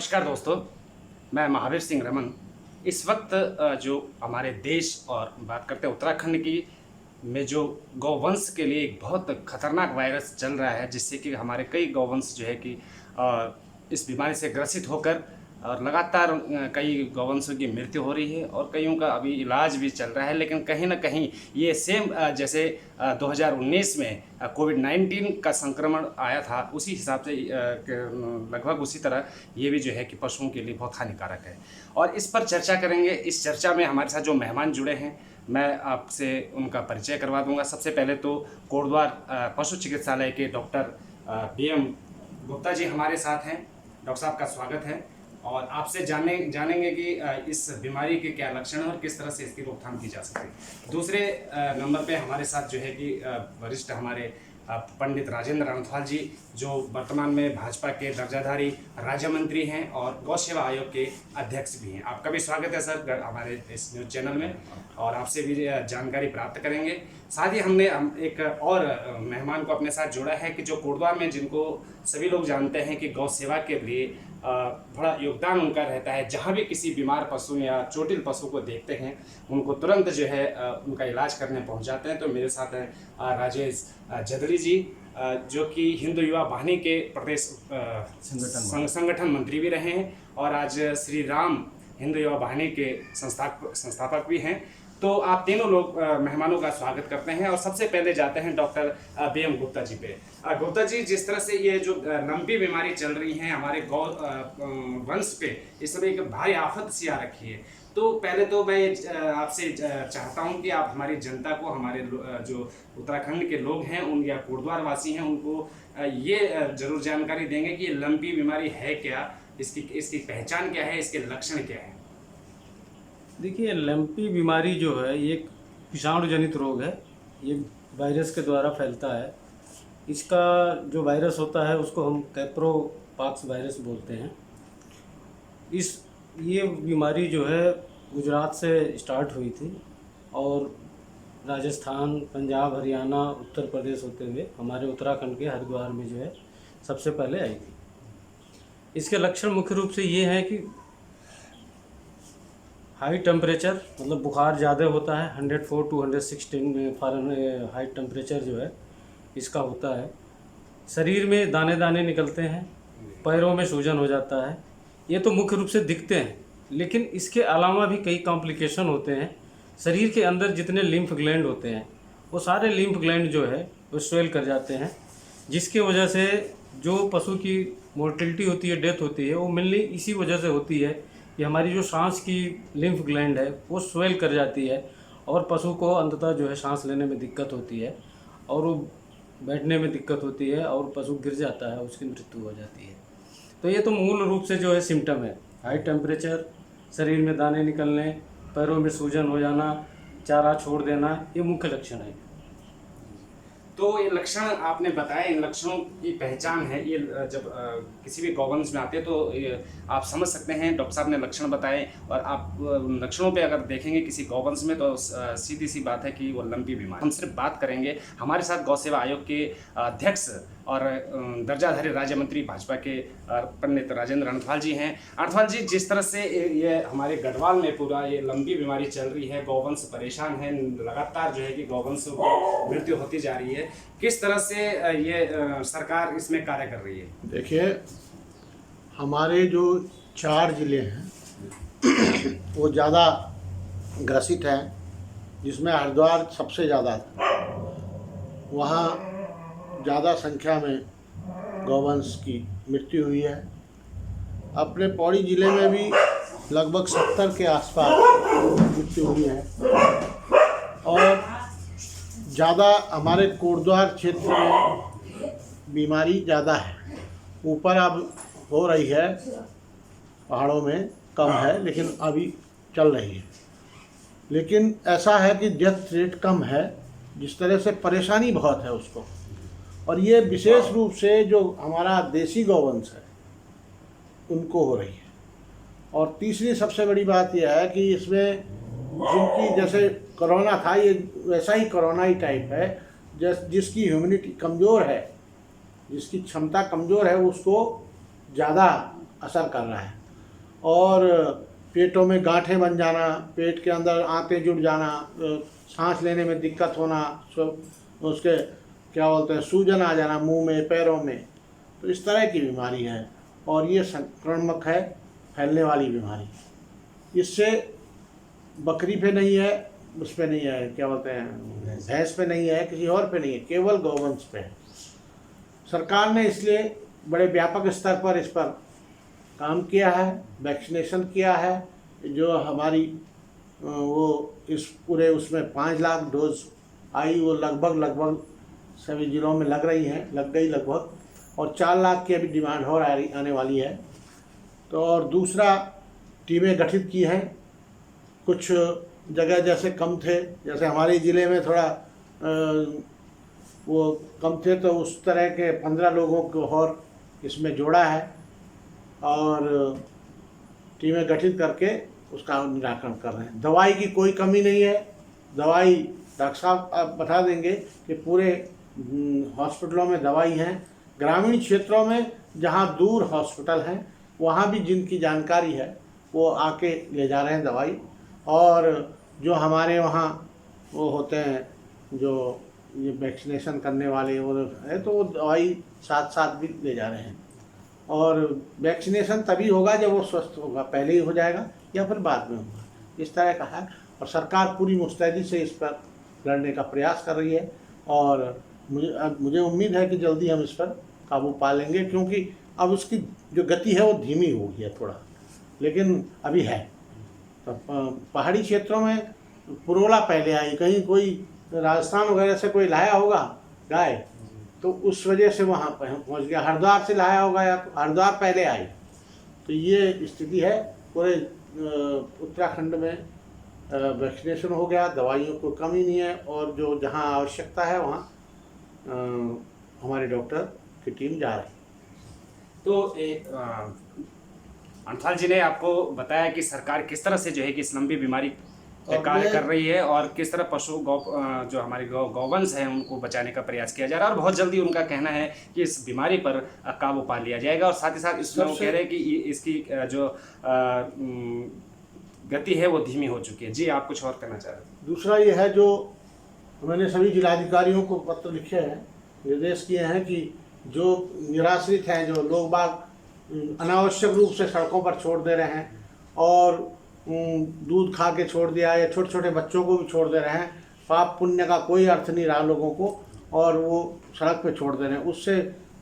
नमस्कार दोस्तों, मैं महावीर सिंह रमन। इस वक्त जो हमारे देश और बात करते हैं उत्तराखंड की में जो गौवंश के लिए एक बहुत खतरनाक वायरस चल रहा है, जिससे कि हमारे कई गौवंश जो है कि इस बीमारी से ग्रसित होकर और लगातार कई गौवंशों की मृत्यु हो रही है और कईयों का अभी इलाज भी चल रहा है। लेकिन कहीं ना कहीं ये सेम जैसे 2019 में कोविड-19 का संक्रमण आया था, उसी हिसाब से लगभग उसी तरह ये भी जो है कि पशुओं के लिए बहुत हानिकारक है। और इस पर चर्चा करेंगे। इस चर्चा में हमारे साथ जो मेहमान जुड़े हैं, मैं आपसे उनका परिचय करवा दूंगा। सबसे पहले तो कोटद्वार पशु चिकित्सालय के डॉक्टर BM गुप्ता जी हमारे साथ हैं। डॉक्टर साहब का स्वागत है और आपसे जानेंगे कि इस बीमारी के क्या लक्षण हैं और किस तरह से इसकी रोकथाम की जा सकती है। दूसरे नंबर पे हमारे साथ जो है कि वरिष्ठ हमारे पंडित राजेंद्र रणथवाल जी, जो वर्तमान में भाजपा के दर्जाधारी राज्य मंत्री हैं और गौ सेवा आयोग के अध्यक्ष भी हैं। आपका भी स्वागत है सर हमारे इस न्यूज़ चैनल में, और आपसे भी जानकारी प्राप्त करेंगे। साथ ही हमने एक और मेहमान को अपने साथ जोड़ा है कि जो कोटद्वार में, जिनको सभी लोग जानते हैं कि गौ सेवा के लिए बड़ा योगदान उनका रहता है। जहाँ भी किसी बीमार पशु या चोटिल पशु को देखते हैं, उनको तुरंत जो है उनका इलाज करने पहुँच जाते हैं। तो मेरे साथ हैं राजेश जदली जी, जो कि हिंदू युवा वाहिनी के प्रदेश संगठन मंत्री भी रहे हैं और आज श्री राम हिंदू युवा वाहिनी के संस्थापक भी हैं। तो आप तीनों लोग मेहमानों का स्वागत करते हैं और सबसे पहले जाते हैं डॉक्टर BM गुप्ता जी पे। गुप्ता जी, जिस तरह से ये जो लंपी बीमारी चल रही है हमारे गौ वंश पे, इस समय एक भारी आफत सी आ रखी है। तो पहले तो मैं आपसे चाहता हूं कि आप हमारी जनता को, हमारे जो उत्तराखंड के लोग हैं उन या कोटद्वार वासी हैं, उनको ये जरूर जानकारी देंगे कि ये लंपी बीमारी है क्या, इसकी पहचान क्या है, इसके लक्षण क्या है। देखिए, लंपी बीमारी जो है ये एक विषाणु जनित रोग है। ये वायरस के द्वारा फैलता है। इसका जो वायरस होता है उसको हम कैप्रोपॉक्स वायरस बोलते हैं। ये बीमारी जो है गुजरात से स्टार्ट हुई थी और राजस्थान, पंजाब, हरियाणा, उत्तर प्रदेश होते हुए हमारे उत्तराखंड के हरिद्वार में जो है सबसे पहले आई थी। इसके लक्षण मुख्य रूप से ये हैं कि हाई टेम्परेचर, मतलब बुखार ज़्यादा होता है, 104 to 116 फ़ारेनहाइट टेम्परेचर जो है इसका होता है। शरीर में दाने दाने निकलते हैं, पैरों में सूजन हो जाता है। ये तो मुख्य रूप से दिखते हैं, लेकिन इसके अलावा भी कई कॉम्प्लिकेशन होते हैं। शरीर के अंदर जितने लिम्फ ग्लैंड होते हैं वो सारे लिम्फ ग्लैंड जो है वो स्वेल कर जाते हैं, जिसकी वजह से जो पशु की मोर्टिलिटी होती है, डेथ होती है, वो मेनली इसी वजह से होती है कि हमारी जो सांस की लिम्फ ग्लैंड है वो स्वेल कर जाती है और पशु को अंततः जो है सांस लेने में दिक्कत होती है और वो बैठने में दिक्कत होती है और पशु गिर जाता है, उसकी मृत्यु हो जाती है। तो ये तो मूल रूप से जो है सिम्टम है। हाई टेम्परेचर, शरीर में दाने निकलने, पैरों में सूजन हो जाना, चारा छोड़ देना, ये मुख्य लक्षण है। तो ये लक्षण आपने बताया, इन लक्षणों की पहचान है। ये जब किसी भी गौवंश में आते हैं तो ये आप समझ सकते हैं। डॉक्टर साहब ने लक्षण बताए और आप लक्षणों पे अगर देखेंगे किसी गौवंश में तो सीधी सी बात है कि वो लंपी बीमारी। हम सिर्फ बात करेंगे। हमारे साथ गौ सेवा आयोग के अध्यक्ष और दर्जाधारी राज्य मंत्री भाजपा के पंडित राजेंद्र रणथवाल जी हैं। रणथवाल जी, जिस तरह से ये हमारे गढ़वाल में पूरा ये लंबी बीमारी चल रही है, गौवंश परेशान है, लगातार जो है कि गौवंशों की मृत्यु होती जा रही है, किस तरह से ये सरकार इसमें कार्य कर रही है? देखिए, हमारे जो 4 ज़िले हैं वो ज़्यादा ग्रसित हैं, जिसमें हरिद्वार सबसे ज़्यादा था। वहाँ ज़्यादा संख्या में गौवंश की मृत्यु हुई है। अपने पौड़ी ज़िले में भी लगभग 70 के आसपास मृत्यु हुई है और ज़्यादा हमारे कोटद्वार क्षेत्र में बीमारी ज़्यादा है। ऊपर अब हो रही है, पहाड़ों में कम है, लेकिन अभी चल रही है। लेकिन ऐसा है कि डेथ रेट कम है, जिस तरह से परेशानी बहुत है उसको। और ये विशेष रूप से जो हमारा देसी गौवंश है उनको हो रही है। और तीसरी सबसे बड़ी बात यह है कि इसमें जिनकी, जैसे कोरोना था, ये वैसा ही कोरोना ही टाइप है, जिसकी ह्यूमिनिटी कमज़ोर है, जिसकी क्षमता कमज़ोर है, उसको ज़्यादा असर कर रहा है। और पेटों में गांठें बन जाना, पेट के अंदर आंतें जुड़ जाना, सांस लेने में दिक्कत होना, उसके क्या बोलते हैं सूजन आ जाना मुंह में, पैरों में, तो इस तरह की बीमारी है। और ये संक्रामक है, फैलने वाली बीमारी। इससे बकरी पे नहीं है, उस पे नहीं है, क्या बोलते हैं भैंस पे नहीं है, किसी और पे नहीं है, केवल गौवंश पे है। सरकार ने इसलिए बड़े व्यापक स्तर पर इस पर काम किया है, वैक्सीनेशन किया है। जो हमारी वो इस पूरे उसमें 5 लाख डोज आई, वो लगभग सभी ज़िलों में लग रही हैं, लग गई लगभग, और 4 लाख की अभी डिमांड हो आने वाली है। तो और दूसरा, टीमें गठित की हैं। कुछ जगह जैसे कम थे, जैसे हमारे ज़िले में थोड़ा वो कम थे, तो उस तरह के 15 लोगों को और इसमें जोड़ा है और टीमें गठित करके उसका निराकरण कर रहे हैं। दवाई की कोई कमी नहीं है। दवाई डॉक्टर साहब आप बता देंगे कि पूरे हॉस्पिटलों में दवाई हैं। ग्रामीण क्षेत्रों में जहाँ दूर हॉस्पिटल हैं, वहाँ भी जिनकी जानकारी है वो आके ले जा रहे हैं दवाई। और जो हमारे वहाँ वो होते हैं जो ये वैक्सीनेशन करने वाले वो है, तो वो दवाई साथ साथ भी ले जा रहे हैं। और वैक्सीनेशन तभी होगा जब वो स्वस्थ होगा, पहले ही हो जाएगा या फिर बाद में होगा, इस तरह का है। और सरकार पूरी मुस्तैदी से इस पर लड़ने का प्रयास कर रही है और मुझे उम्मीद है कि जल्दी हम इस पर काबू पा लेंगे, क्योंकि अब उसकी जो गति है वो धीमी हो गई है थोड़ा, लेकिन अभी है। तो पहाड़ी क्षेत्रों में पुरोला पहले आई, कहीं कोई राजस्थान वगैरह से कोई लाया होगा गाय, तो उस वजह से वहाँ पहुँच गया। हरिद्वार से लाया होगा या तो हरिद्वार पहले आई। तो ये स्थिति है। पूरे उत्तराखंड में वैक्सीनेशन हो गया, दवाइयों को कमी नहीं है, और जो जहाँ आवश्यकता है वहाँ हमारे डॉक्टर की टीम जा रही है। तो अंथाल जी ने आपको बताया कि सरकार किस तरह से जो है कि इस लंबी बीमारी पे कार्य कर रही है और किस तरह पशु जो हमारे गौवंश हैं उनको बचाने का प्रयास किया जा रहा है, और बहुत जल्दी उनका कहना है कि इस बीमारी पर काबू पा लिया जाएगा। और साथ ही साथ इसमें वो कह रहे हैं कि इसकी जो गति है वो धीमी हो चुकी है। जी, आप कुछ और कहना चाह रहे थे? दूसरा ये है, जो मैंने सभी जिलाधिकारियों को पत्र लिखे हैं, निर्देश किए हैं कि जो निराश्रित हैं, जो लोग बाग अनावश्यक रूप से सड़कों पर छोड़ दे रहे हैं और दूध खा के छोड़ दिया, या छोटे छोटे बच्चों को भी छोड़ दे रहे हैं, पाप पुण्य का कोई अर्थ नहीं रहा लोगों को, और वो सड़क पे छोड़ दे रहे हैं। उससे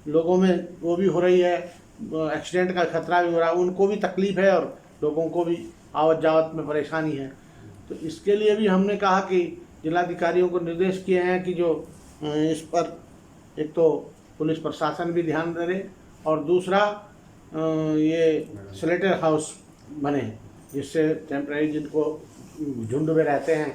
लोगों में वो भी हो रही है, एक्सीडेंट का खतरा भी हो रहा है, उनको भी तकलीफ है और लोगों को भी आवत जावत में परेशानी है। तो इसके लिए भी हमने कहा कि जिलाधिकारियों को निर्देश किए हैं कि जो इस पर एक तो पुलिस प्रशासन भी ध्यान दे, और दूसरा ये स्लेटर हाउस बने, जिससे टेम्परेरी जिनको झुंड में रहते हैं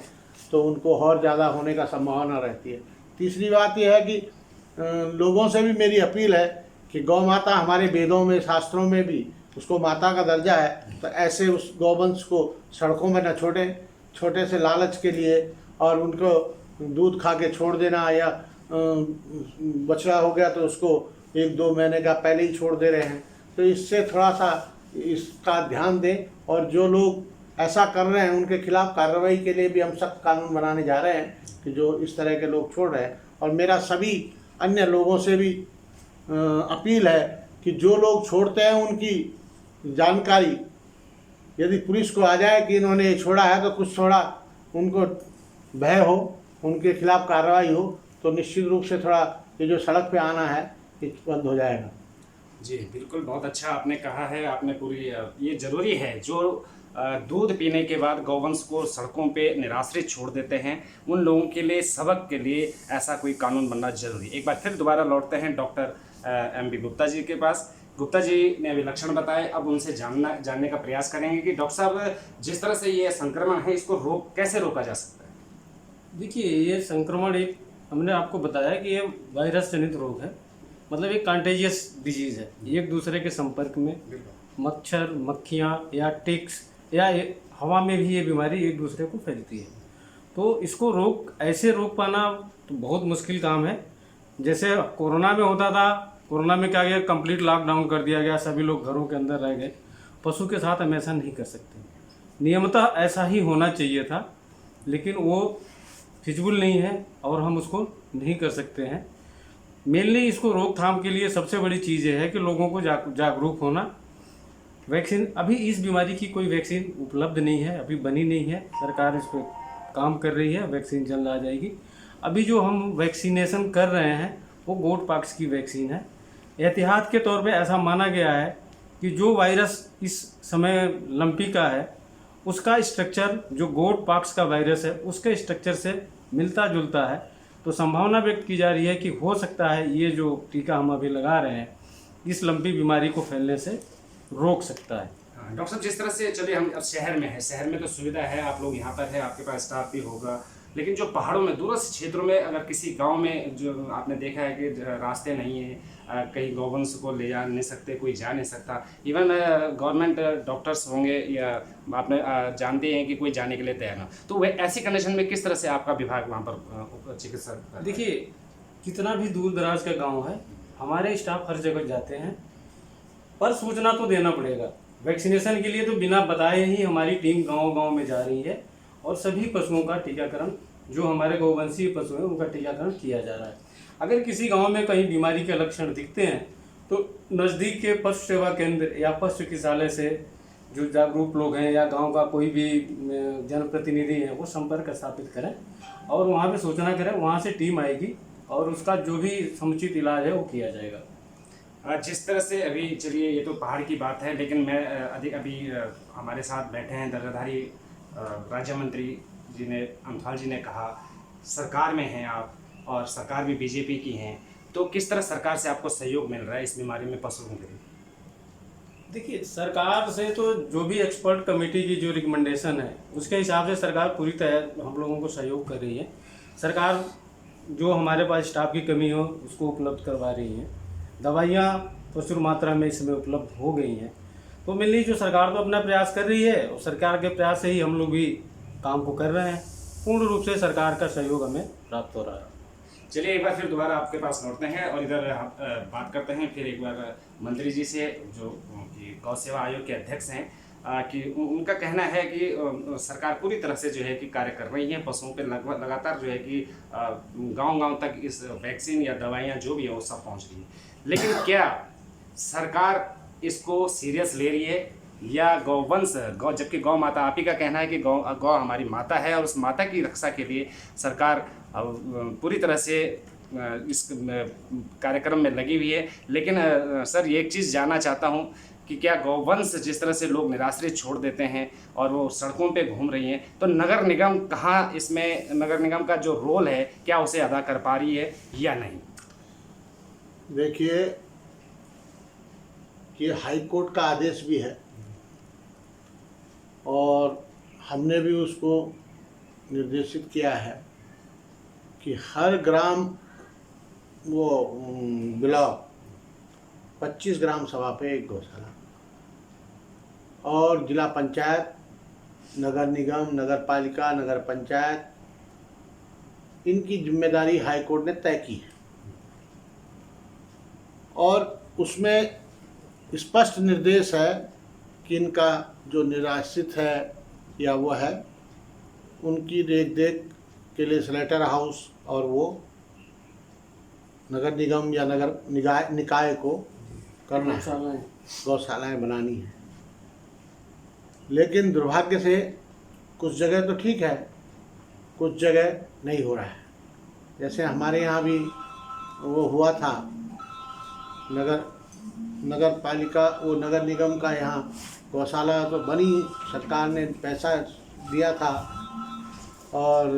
तो उनको और ज़्यादा होने का संभावना रहती है। तीसरी बात यह है कि लोगों से भी मेरी अपील है कि गौ माता हमारे वेदों में, शास्त्रों में भी उसको माता का दर्जा है, तो ऐसे उस गौवंश को सड़कों में न छोड़ें, छोटे से लालच के लिए, और उनको दूध खा के छोड़ देना, या बछड़ा हो गया तो उसको 1-2 महीने का पहले ही छोड़ दे रहे हैं। तो इससे थोड़ा सा इसका ध्यान दें, और जो लोग ऐसा कर रहे हैं उनके खिलाफ कार्रवाई के लिए भी हम सख्त कानून बनाने जा रहे हैं कि जो इस तरह के लोग छोड़ रहे हैं। और मेरा सभी अन्य लोगों से भी अपील है कि जो लोग छोड़ते हैं उनकी जानकारी यदि पुलिस को आ जाए कि इन्होंने ये छोड़ा है, तो कुछ थोड़ा उनको भय हो, उनके खिलाफ कार्रवाई हो, तो निश्चित रूप से थोड़ा ये जो सड़क पे आना है ये बंद हो जाएगा। जी बिल्कुल, बहुत अच्छा आपने कहा है। आपने पूरी ये ज़रूरी है, जो दूध पीने के बाद गौवंश को सड़कों पे निराश्रित छोड़ देते हैं, उन लोगों के लिए, सबक के लिए ऐसा कोई कानून बनना जरूरी। एक बार फिर दोबारा लौटते हैं डॉक्टर MB गुप्ता जी के पास। गुप्ता जी ने अभी लक्षण बताए, अब उनसे जानने का प्रयास करेंगे कि डॉक्टर साहब, जिस तरह से ये संक्रमण है इसको कैसे रोका जा सकता है? देखिए, ये संक्रमण एक हमने आपको बताया कि ये वायरस जनित रोग है, मतलब एक कंटेजियस डिजीज़ है। एक दूसरे के संपर्क में मच्छर, मक्खियाँ या टिक्स या हवा में भी ये बीमारी एक दूसरे को फैलती है। तो इसको रोक पाना तो बहुत मुश्किल काम है। जैसे कोरोना में होता था, कोरोना में क्या गया, कंप्लीट लॉकडाउन कर दिया गया, सभी लोग घरों के अंदर रह गए। पशु के साथ हम ऐसा नहीं कर सकते, नियमतः ऐसा ही होना चाहिए था, लेकिन वो फिजिबल नहीं है और हम उसको नहीं कर सकते हैं। मेनली इसको रोकथाम के लिए सबसे बड़ी चीज़ ये है कि लोगों को जागरूक होना। वैक्सीन, अभी इस बीमारी की कोई वैक्सीन उपलब्ध नहीं है, अभी बनी नहीं है, सरकार इस पर काम कर रही है, वैक्सीन जल्द आ जाएगी। अभी जो हम वैक्सीनेशन कर रहे हैं वो गोट पॉक्स की वैक्सीन है। एहतियात के तौर पे ऐसा माना गया है कि जो वायरस इस समय लंपी का है उसका स्ट्रक्चर जो गोट पॉक्स का वायरस है उसके स्ट्रक्चर से मिलता जुलता है, तो संभावना व्यक्त की जा रही है कि हो सकता है ये जो टीका हम अभी लगा रहे हैं इस लंपी बीमारी को फैलने से रोक सकता है। हाँ, डॉक्टर साहब, जिस तरह से चलिए हम अब शहर में है, शहर में तो सुविधा है, आप लोग यहाँ पर है, आपके पास स्टाफ भी होगा, लेकिन जो पहाड़ों में दूरस्थ क्षेत्रों में अगर किसी गांव में जो आपने देखा है कि रास्ते नहीं है, कहीं गौवंश को ले जा नहीं सकते, कोई जा नहीं सकता, इवन गवर्नमेंट डॉक्टर्स होंगे या आपने जानते हैं कि कोई जाने के लिए तैयार ना, तो वह ऐसी कंडीशन में किस तरह से आपका विभाग वहाँ पर चिकित्सा? देखिए, कितना भी दूर दराज का गाँव है, हमारे स्टाफ हर जगह जाते हैं, पर सूचना तो देना पड़ेगा। वैक्सीनेशन के लिए तो बिना बताए ही हमारी टीम गांव-गांव में जा रही है और सभी पशुओं का टीकाकरण, जो हमारे गौवंशीय पशु हैं उनका टीकाकरण किया जा रहा है। अगर किसी गांव में कहीं बीमारी के लक्षण दिखते हैं तो नज़दीक के पशु सेवा केंद्र या पशु चिकित्सालय से जो जागरूक लोग हैं या गाँव का कोई भी जनप्रतिनिधि है वो संपर्क स्थापित करें और वहाँ पर सूचना करें, वहाँ से टीम आएगी और उसका जो भी समुचित इलाज है वो किया जाएगा। जिस तरह से अभी चलिए ये तो पहाड़ की बात है, लेकिन मैं अभी हमारे साथ बैठे हैं दर्जाधारी राज्य मंत्री जी ने, अम्थाल जी ने कहा सरकार में हैं आप और सरकार भी बीजेपी की हैं, तो किस तरह सरकार से आपको सहयोग मिल रहा है इस बीमारी में पशुओं के लिए? देखिए, सरकार से तो जो भी एक्सपर्ट कमेटी की जो रिकमेंडेशन है उसके हिसाब से सरकार पूरी तरह हम लोगों को सहयोग कर रही है। सरकार जो हमारे पास स्टाफ की कमी हो उसको उपलब्ध करवा रही है, दवाइयाँ प्रचुर मात्रा में इसमें उपलब्ध हो गई हैं, तो मिलनी जो सरकार तो अपना प्रयास कर रही है और सरकार के प्रयास से ही हम लोग भी काम को कर रहे हैं। पूर्ण रूप से सरकार का सहयोग हमें प्राप्त हो रहा है। चलिए एक बार फिर दोबारा आपके पास लौटते हैं और इधर बात करते हैं फिर एक बार मंत्री जी से, जो कि गौ सेवा आयोग के अध्यक्ष हैं, कि उनका कहना है कि सरकार पूरी तरह से जो है कि कार्य कर रही है, पशुओं पे लगातार जो है कि गांव-गांव तक इस वैक्सीन या दवाइयाँ जो भी है वो सब पहुंच रही है, लेकिन क्या सरकार इसको सीरियस ले रही है या गौवंश जबकि गौ माता, आप ही का कहना है कि गौ हमारी माता है और उस माता की रक्षा के लिए सरकार पूरी तरह से इस कार्यक्रम में लगी हुई है, लेकिन सर ये एक चीज़ जानना चाहता हूँ कि क्या गौवंश जिस तरह से लोग निराश्रित छोड़ देते हैं और वो सड़कों पे घूम रही हैं, तो नगर निगम कहाँ इसमें, नगर निगम का जो रोल है क्या उसे अदा कर पा रही है या नहीं? देखिए, ये हाई कोर्ट का आदेश भी है और हमने भी उसको निर्देशित किया है कि हर ग्राम वो ब्लॉक 25 ग्राम सभा पे एक गौशाला और जिला पंचायत, नगर निगम, नगर पालिका, नगर पंचायत, इनकी जिम्मेदारी हाई कोर्ट ने तय की है और उसमें स्पष्ट निर्देश है कि इनका जो निराश्रित है या वो है उनकी देख रेख के लिए स्लेटर हाउस और वो नगर निगम या नगर निकाय को करना है, गौशालाएँ बनानी है। लेकिन दुर्भाग्य से कुछ जगह तो ठीक है, कुछ जगह नहीं हो रहा है। जैसे हमारे यहाँ भी वो हुआ था, नगर पालिका वो नगर निगम का यहाँ गौशाला तो बनी, सरकार ने पैसा दिया था और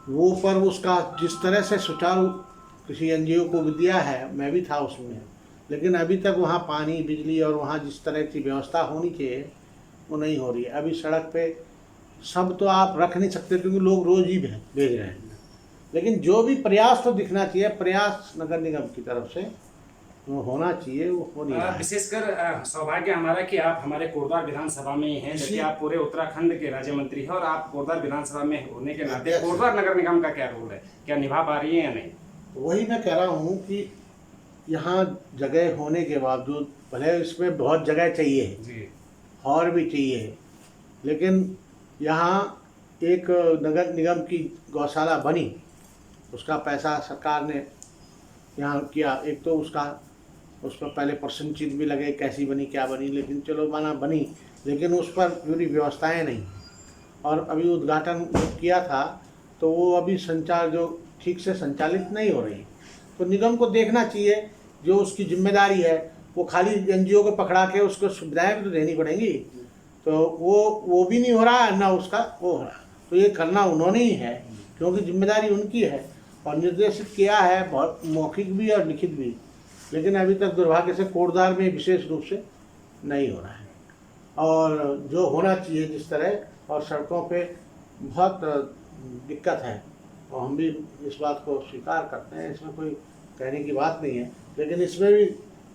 वो पर उसका जिस तरह से सुचारू किसी एनजीओ को भी दिया है, मैं भी था उसमें, लेकिन अभी तक वहाँ पानी, बिजली और वहाँ जिस तरह की व्यवस्था होनी चाहिए वो नहीं हो रही है। अभी सड़क पे सब तो आप रख नहीं सकते क्योंकि लोग रोज़ ही भेज रहे हैं, लेकिन जो भी प्रयास तो दिखना चाहिए, प्रयास नगर निगम की तरफ से वो होना चाहिए, वो हो नहीं रहा है। विशेषकर सौभाग्य हमारा कि आप हमारे कोटद्वार विधानसभा में ही हैं, जबकि आप पूरे उत्तराखंड के राज्य मंत्री हैं और आप कोटद्वार विधानसभा में होने के नाते कोटद्वार नगर निगम का क्या रोल है, क्या निभा पा रही है या नहीं? वही मैं कह रहा हूँ कि यहाँ जगह होने के बावजूद, भले इसमें बहुत जगह चाहिए जी और भी चाहिए, लेकिन यहाँ एक नगर निगम की गौशाला बनी, उसका पैसा सरकार ने यहाँ किया। एक तो उस पर पहले प्रश्न चिन्ह भी लगे, कैसी बनी क्या बनी, लेकिन चलो माना बनी, लेकिन उस पर पूरी व्यवस्थाएं नहीं। और अभी उद्घाटन किया था तो वो अभी संचार जो ठीक से संचालित नहीं हो रही। तो निगम को देखना चाहिए, जो उसकी जिम्मेदारी है, वो खाली एनजीओ को पकड़ा के उसको सुविधाएं भी तो देनी पड़ेंगी, तो वो भी नहीं हो रहा है, ना उसका वो हो रहा। तो ये करना उन्होंने ही है, क्योंकि जिम्मेदारी उनकी है और निर्देशित किया है, बहुत मौखिक भी और लिखित भी, लेकिन अभी तक दुर्भाग्य से कोटद्वार में विशेष रूप से नहीं हो रहा है। और जो होना चाहिए जिस तरह, और सड़कों पे बहुत दिक्कत है, और हम भी इस बात को स्वीकार करते हैं, इसमें कोई कहने की बात नहीं है, लेकिन इसमें भी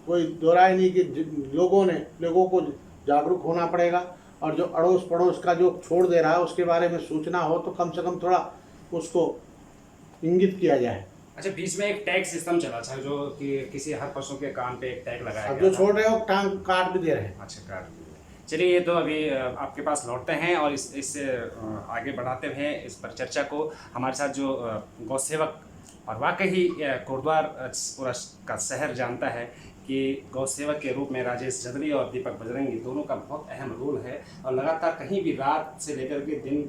कोई दो राय नहीं कि लोगों को जागरूक होना पड़ेगा, और जो अड़ोस पड़ोस का जो छोड़ दे रहा है उसके बारे में सूचना हो तो कम से कम थोड़ा उसको इंगित किया जाए। अच्छा, बीच में एक टैग सिस्टम चला था जो कि किसी हर पशु के कान पे एक टैग लगाया अब गया जो छोड़ रहे हो टांग काट भी दे रहे हैं। अच्छा, काट दिए। चलिए, ये तो अभी आपके पास लौटते हैं और इससे आगे बढ़ाते हुए इस पर चर्चा को हमारे साथ जो गौ सेवक और वाकई कोटद्वार पूरा का शहर जानता है कि गौ सेवक के रूप में राजेश जदली और दीपक बजरंगी दोनों का बहुत अहम रोल है। और लगातार कहीं भी रात से लेकर के दिन,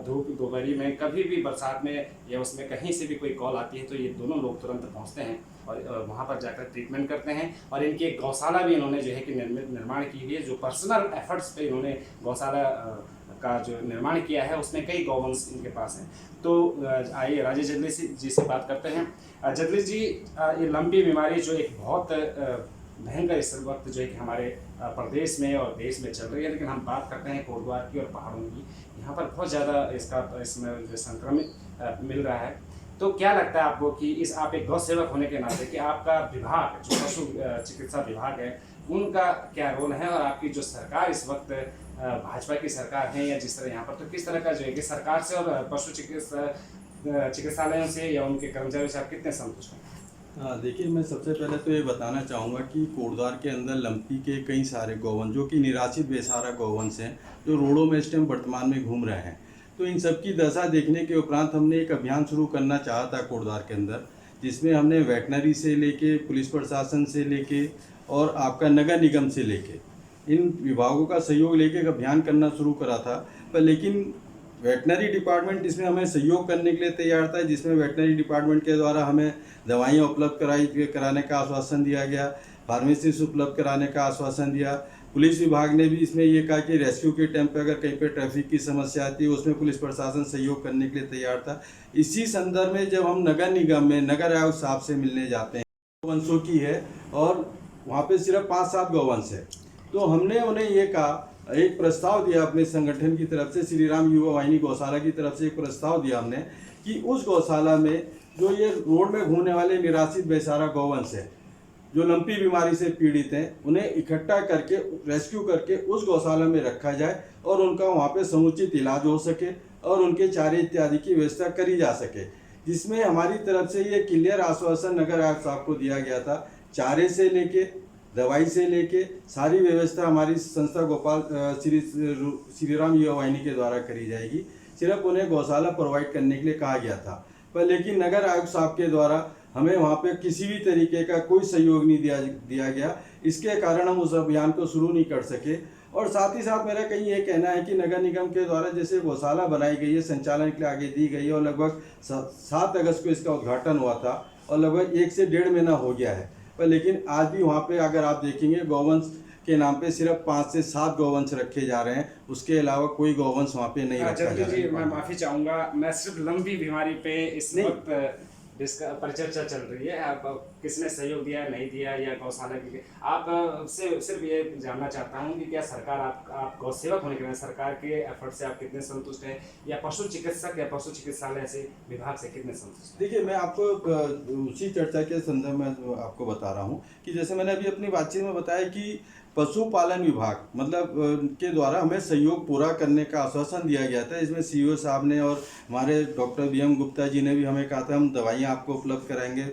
धूप दोपहरी में, कभी भी बरसात में या उसमें कहीं से भी कोई कॉल आती है तो ये दोनों लोग तुरंत पहुंचते हैं और वहाँ पर जाकर ट्रीटमेंट करते हैं। और इनकी एक गौशाला भी इन्होंने जो है कि निर्माण की हुई है, जो पर्सनल एफर्ट्स पे इन्होंने गौशाला का जो निर्माण किया है, उसमें कई गौवंश इनके पास हैं। तो आइए राजेश जदली जी से बात करते हैं। जदली जी, ये लंपी बीमारी जो एक बहुत भयंकर इस वक्त जो है कि हमारे प्रदेश में और देश में चल रही है, लेकिन हम बात करते हैं कोटद्वार की और पहाड़ों की, यहाँ पर बहुत ज़्यादा इसमें जो संक्रमित मिल रहा है। तो क्या लगता है आपको कि आप एक गौ सेवक होने के नाते कि आपका विभाग जो पशु चिकित्सा विभाग है, उनका क्या रोल है, और आपकी जो सरकार इस वक्त भाजपा की सरकार है या जिस तरह यहाँ पर, तो किस तरह का जो है कि सरकार से और पशु चिकित्सालयों से या उनके कर्मचारियों से आप कितने संतुष्ट हैं? हाँ, देखिए, मैं सबसे पहले तो ये बताना चाहूँगा कि कोटद्वार के अंदर लंपी के कई सारे गौवंश जो कि निराश्रित बेसहारा गौवंश हैं, जो रोडों में इस टाइम वर्तमान में घूम रहे हैं। तो इन सब की दशा देखने के उपरांत हमने एक अभियान शुरू करना चाहा था कोटद्वार के अंदर, जिसमें हमने वेटनरी से लेके, पुलिस प्रशासन से लेके और आपका नगर निगम से लेके इन विभागों का सहयोग लेके एक अभियान करना शुरू करा था। पर लेकिन वेटनरी डिपार्टमेंट इसमें हमें सहयोग करने के लिए तैयार था, जिसमें वेटनरी डिपार्टमेंट के द्वारा हमें दवाइयाँ उपलब्ध कराने का आश्वासन दिया गया, फार्मेसी उपलब्ध कराने का आश्वासन दिया। पुलिस विभाग ने भी इसमें ये कहा कि रेस्क्यू के टाइम पे अगर कहीं पे ट्रैफिक की समस्या आती है उसमें पुलिस प्रशासन सहयोग करने के लिए तैयार था। इसी संदर्भ में जब हम नगर निगम में नगर आयुक्त साहब से मिलने जाते हैं, गौवंशों की है और वहाँ पे सिर्फ 5-7 गौवंश है, तो हमने उन्हें ये कहा, एक प्रस्ताव दिया अपने संगठन की तरफ से, श्री राम युवा वाहिनी गौशाला की तरफ से एक प्रस्ताव दिया हमने कि उस गौशाला में जो ये रोड में घूमने वाले निराश्रित बेसहारा गौवंश है, जो लंपी बीमारी से पीड़ित हैं, उन्हें इकट्ठा करके रेस्क्यू करके उस गौशाला में रखा जाए और उनका वहाँ पे समुचित इलाज हो सके और उनके चारे इत्यादि की व्यवस्था करी जा सके, जिसमें हमारी तरफ से ये क्लियर आश्वासन नगर आयुक्त साहब को दिया गया था। चारे से लेके दवाई से लेके सारी व्यवस्था हमारी संस्था गोपाल श्री राम युवा वाहिनी के द्वारा करी जाएगी। सिर्फ उन्हें गौशाला प्रोवाइड करने के लिए कहा गया था, पर लेकिन नगर आयुक्त साहब के द्वारा हमें वहाँ पे किसी भी तरीके का कोई सहयोग नहीं दिया गया। इसके कारण हम उस अभियान को शुरू नहीं कर सके। और साथ ही साथ मेरा कहीं ये कहना है कि नगर निगम के द्वारा जैसे गौशाला बनाई गई है, संचालन के लिए आगे दी गई है और लगभग 7 अगस्त को इसका उद्घाटन हुआ था और लगभग 1 से 1.5 महीना हो गया है, पर लेकिन आज भी वहाँ पे अगर आप देखेंगे गौवंश के नाम पे सिर्फ 5 से 7 गौवंश रखे जा रहे हैं, उसके अलावा कोई गौवंश वहाँ पे नहीं रखा जा रहा है। मैं माफ़ी चाहूँगा, मैं सिर्फ लंबी बीमारी पे इस वक्त जिसका परिचर्चा चल रही है, आप किसने सहयोग दिया नहीं दिया या गौशाला की, आप से सिर्फ ये जानना चाहता हूँ कि क्या सरकार आप गौ सेवक होने के नाते सरकार के एफर्ट से आप कितने संतुष्ट हैं, या पशु चिकित्सक या पशु चिकित्सालय से विभाग से कितने संतुष्ट हैं? देखिए, मैं आपको उसी चर्चा के संदर्भ में आपको बता रहा हूँ कि जैसे मैंने अभी अपनी बातचीत में बताया कि पशुपालन विभाग मतलब के द्वारा हमें सहयोग पूरा करने का आश्वासन दिया गया था। इसमें सीईओ साहब ने और हमारे डॉक्टर BM गुप्ता जी ने भी हमें कहा था हम दवाइयाँ आपको उपलब्ध कराएंगे,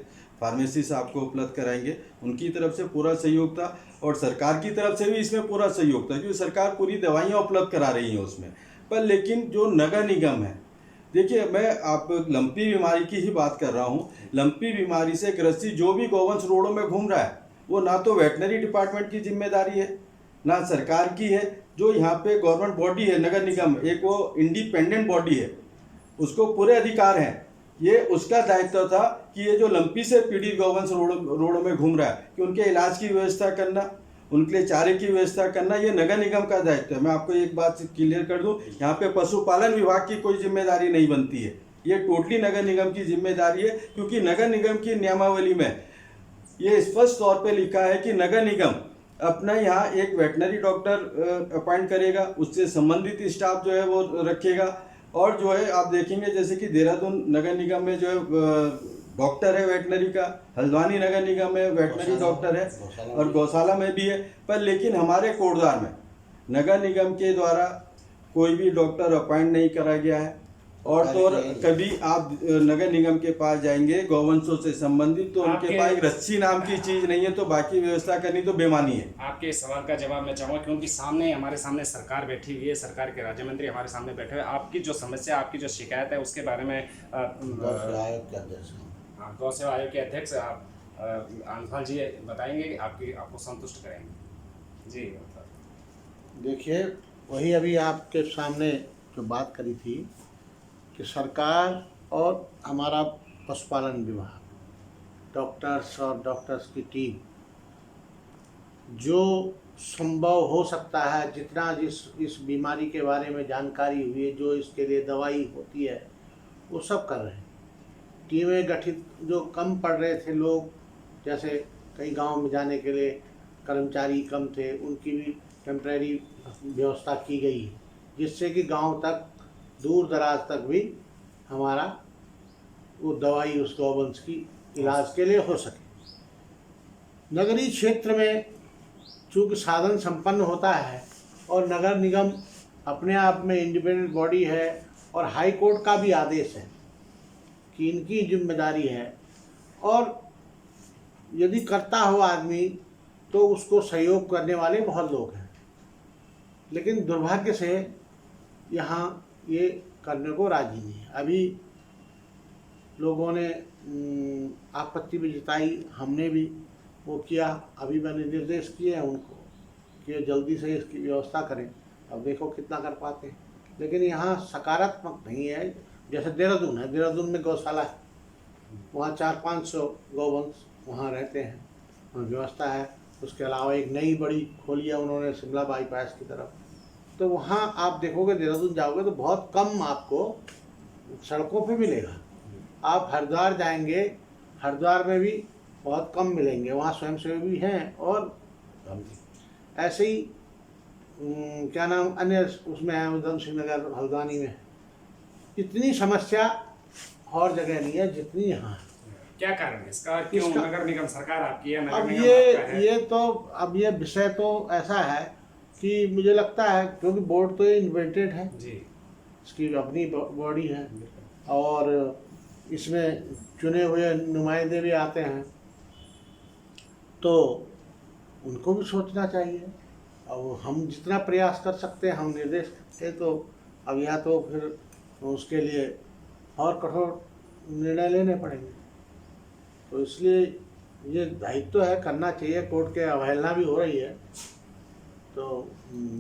फार्मेसिस्ट आपको उपलब्ध कराएंगे। उनकी तरफ से पूरा सहयोग था और सरकार की तरफ से भी इसमें पूरा सहयोग था, क्योंकि सरकार पूरी दवाइयाँ उपलब्ध करा रही है उसमें। पर लेकिन जो नगर निगम है, देखिए मैं आप लंपी बीमारी की ही बात कर रहा हूँ। लंपी बीमारी से ग्रसित जो भी गौवंश रोडों में घूम रहा है, वो ना तो वेटनरी डिपार्टमेंट की जिम्मेदारी है, ना सरकार की है। जो यहाँ पे गवर्नमेंट बॉडी है नगर निगम, एक वो इंडिपेंडेंट बॉडी है, उसको पूरे अधिकार हैं। ये उसका दायित्व था कि ये जो लंपी से पीड़ित गौवंश रोडों में घूम रहा है, कि उनके इलाज की व्यवस्था करना, उनके लिए चारे की व्यवस्था करना, ये नगर निगम का दायित्व है। मैं आपको एक बात क्लियर कर दूं, यहाँ पे पशुपालन विभाग की कोई जिम्मेदारी नहीं बनती है, ये टोटली नगर निगम की जिम्मेदारी है। क्योंकि नगर निगम की नियमावली में ये स्पष्ट तौर पे लिखा है कि नगर निगम अपना यहाँ एक वेटनरी डॉक्टर अपॉइंट करेगा, उससे संबंधित स्टाफ जो है वो रखेगा। और जो है आप देखेंगे जैसे कि देहरादून नगर निगम में जो है डॉक्टर है वेटनरी का, हल्द्वानी नगर निगम में वेटनरी डॉक्टर है, और गौशाला में भी है। पर लेकिन हमारे कोटद्वार में नगर निगम के द्वारा कोई भी डॉक्टर अपॉइंट नहीं करा गया है। और तो कभी आप नगर निगम के पास जाएंगे गौवंशों से संबंधित, तो उनके पास एक रस्सी नाम की चीज नहीं है, तो बाकी व्यवस्था करनी तो बेमानी है। आपके इस सवाल का जवाब मैं चाहूँगा, क्योंकि हमारे सामने सरकार बैठी हुई है, सरकार के राज्य मंत्री हमारे सामने बैठे हुए। आपकी जो समस्या, आपकी जो शिकायत है, उसके बारे में गौ सेवा आयोग के अध्यक्ष आनंदपाल जी बताएंगे, आपको संतुष्ट करेंगे जी। देखिए, वही अभी आपके सामने जो बात करी थी कि सरकार और हमारा पशुपालन विभाग, डॉक्टर्स और डॉक्टर्स की टीम जो संभव हो सकता है, जितना इस बीमारी के बारे में जानकारी हुई है, जो इसके लिए दवाई होती है, वो सब कर रहे हैं। टीमें गठित, जो कम पड़ रहे थे लोग, जैसे कई गांव में जाने के लिए कर्मचारी कम थे, उनकी भी टेम्परेरी व्यवस्था की गई है, जिससे कि गांव तक, दूर दराज तक भी हमारा वो दवाई उस गौवंश की इलाज के लिए हो सके। नगरीय क्षेत्र में चूँकि साधन संपन्न होता है और नगर निगम अपने आप में इंडिपेंडेंट बॉडी है और हाई कोर्ट का भी आदेश है कि इनकी जिम्मेदारी है, और यदि करता हो आदमी तो उसको सहयोग करने वाले बहुत लोग हैं। लेकिन दुर्भाग्य से यहाँ ये करने को राजी नहीं है। अभी लोगों ने आपत्ति भी जताई, हमने भी वो किया। अभी मैंने निर्देश किए हैं उनको कि जल्दी से इसकी व्यवस्था करें। अब देखो कितना कर पाते हैं। लेकिन यहाँ सकारात्मक नहीं है। जैसे देहरादून है, देहरादून में गौशाला है, वहाँ 400-500 गौवंश वहाँ रहते हैं, वहाँ व्यवस्था है। उसके अलावा एक नई बड़ी खोली है उन्होंने शिमला बाईपास की तरफ। तो वहाँ आप देखोगे, देहरादून जाओगे तो बहुत कम आपको सड़कों पे मिलेगा। आप हरिद्वार जाएंगे, हरिद्वार में भी बहुत कम मिलेंगे, वहाँ स्वयंसेवी भी हैं। और ऐसे ही क्या नाम अन्य उसमें है, उधम सिंह नगर हल्द्वानी में, इतनी समस्या और जगह नहीं है जितनी यहाँ है। क्या कारण है इसका? क्यों नगर निगम सरकार आपकी है, नगर अब निगम आपका है? ये तो अब ये विषय तो ऐसा है कि मुझे लगता है, क्योंकि बोर्ड तो ये इन्वेंटेड है जी, इसकी अपनी बॉडी है और इसमें चुने हुए नुमाइंदे भी आते हैं, तो उनको भी सोचना चाहिए। अब हम जितना प्रयास कर सकते हैं, हम निर्देश थे, तो अब या तो फिर उसके लिए और कठोर निर्णय लेने पड़ेंगे। तो इसलिए ये दायित्व है, करना चाहिए। कोर्ट के अवहेलना भी हो रही है, तो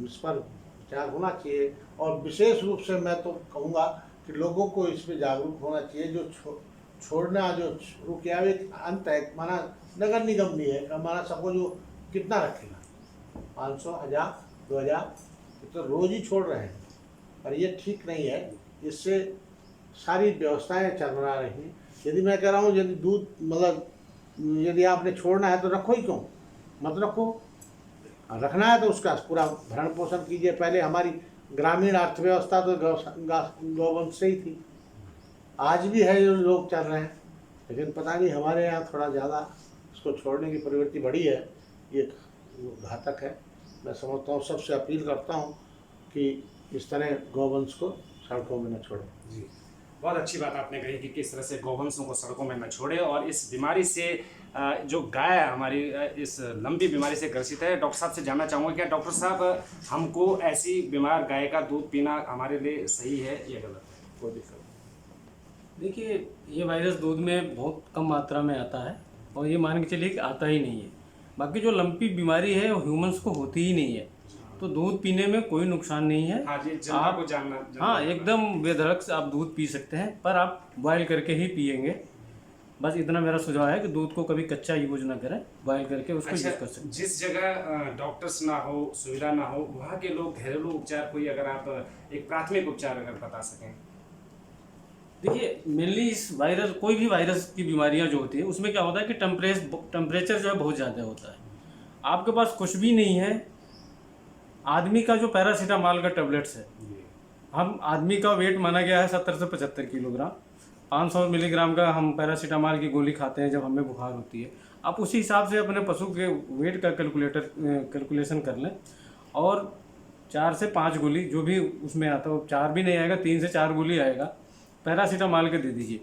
इस पर विचार होना चाहिए। और विशेष रूप से मैं तो कहूँगा कि लोगों को इस पर जागरूक होना चाहिए। जो छोड़ना जो शुरू किया, एक अंत है, माना नगर निगम भी है, माना सबको जो कितना रखेगा, 500, 1000, 2000, तो रोज़ ही छोड़ रहे हैं। पर ये ठीक नहीं है, इससे सारी व्यवस्थाएं चरमरा रही हैं। यदि मैं कह रहा हूँ, यदि दूध मतलब यदि आपने छोड़ना है तो रखो ही क्यों, मत रखो। रखना है तो उसका पूरा भरण पोषण कीजिए। पहले हमारी ग्रामीण अर्थव्यवस्था तो गौवंश से ही थी, आज भी है, जो लोग चल रहे हैं। लेकिन पता नहीं हमारे यहाँ थोड़ा ज़्यादा इसको छोड़ने की प्रवृत्ति बढ़ी है, ये घातक है। मैं समझता हूँ, सबसे अपील करता हूँ कि इस तरह गौवंश को सड़कों में न छोड़ें। जी, बहुत अच्छी बात आपने कही कि किस तरह से गौवंशों को सड़कों में न छोड़े और इस बीमारी से जो गाय हमारी इस लंबी बीमारी से ग्रसित है। डॉक्टर साहब से जानना चाहूँगा क्या डॉक्टर साहब हमको ऐसी बीमार गाय का दूध पीना हमारे लिए सही है या गलत है? कोई दिक्कत? देखिए, ये वायरस दूध में बहुत कम मात्रा में आता है और ये मान के चलिए कि आता ही नहीं है। बाकी जो लंपी बीमारी है वो ह्यूमंस को होती ही नहीं है, तो दूध पीने में कोई नुकसान नहीं है। हाँ जी, जनता को जानना हाँ, एकदम बेधड़क से आप दूध पी सकते हैं, पर आप बॉयल करके ही पिएंगे। बस इतना मेरा सुझाव है कि दूध को कभी कच्चा यूज ना करें, बॉयल करके उसको यूज कर सकते हैं। जिस जगह डॉक्टर्स ना हो, सुविधा ना हो, वहाँ के लोग घरेलू उपचार कोई अगर आप एक प्राथमिक उपचार अगर बता सकें। देखिए, मेनली इस वायरस, कोई भी वायरस की बीमारियां जो होती है उसमें क्या होता है कि टेम्परेचर जो है बहुत ज़्यादा होता है। आपके पास कुछ भी नहीं है, आदमी का जो पैरासीटामॉल का टेबलेट्स है, हम आदमी का वेट माना गया है 70 से 75 किलोग्राम, 500 मिलीग्राम का हम पैरासीटामॉल की गोली खाते हैं जब हमें बुखार होती है। आप उसी हिसाब से अपने पशु के वेट का कैलकुलेशन कर लें और 4 से 5 गोली जो भी उसमें आता है, 4 भी नहीं आएगा, 3 से 4 गोली आएगा पैरासीटामॉल के दे दीजिए।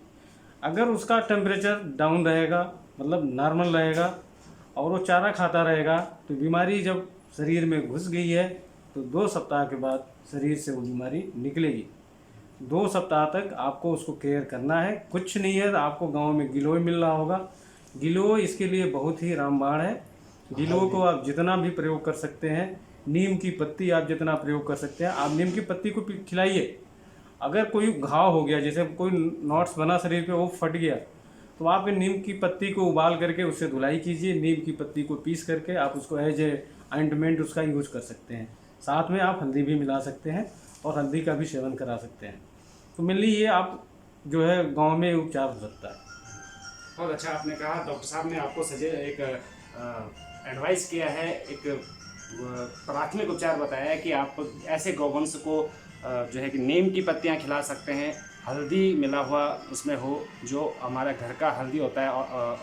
अगर उसका टेम्परेचर डाउन रहेगा, मतलब नॉर्मल रहेगा, और वो चारा खाता रहेगा, तो बीमारी जब शरीर में घुस गई है तो 2 सप्ताह के बाद शरीर से वो बीमारी निकलेगी। 2 सप्ताह तक आपको उसको केयर करना है। कुछ नहीं है तो आपको गांव में गिलोय मिल रहा होगा, गिलोय इसके लिए बहुत ही रामबाण है। गिलोय को आप जितना भी प्रयोग कर सकते हैं, नीम की पत्ती आप जितना प्रयोग कर सकते हैं, आप नीम की पत्ती को खिलाइए। अगर कोई घाव हो गया, जैसे कोई नॉट्स बना शरीर पे, वो फट गया, तो आप नीम की पत्ती को उबाल करके उससे धुलाई कीजिए। नीम की पत्ती को पीस करके आप उसको एज ए ऑइंटमेंट उसका यूज कर सकते हैं। साथ में आप हल्दी भी मिला सकते हैं और हल्दी का भी सेवन करा सकते हैं। तो मेनली ये आप जो है गांव में उपचार हो सकता है। बहुत अच्छा आपने कहा। डॉक्टर साहब ने आपको एक एडवाइस किया है, एक प्राथमिक उपचार बताया है कि आप ऐसे गौवंश को जो है कि नीम की पत्तियां खिला सकते हैं, हल्दी मिला हुआ उसमें हो, जो हमारा घर का हल्दी होता है,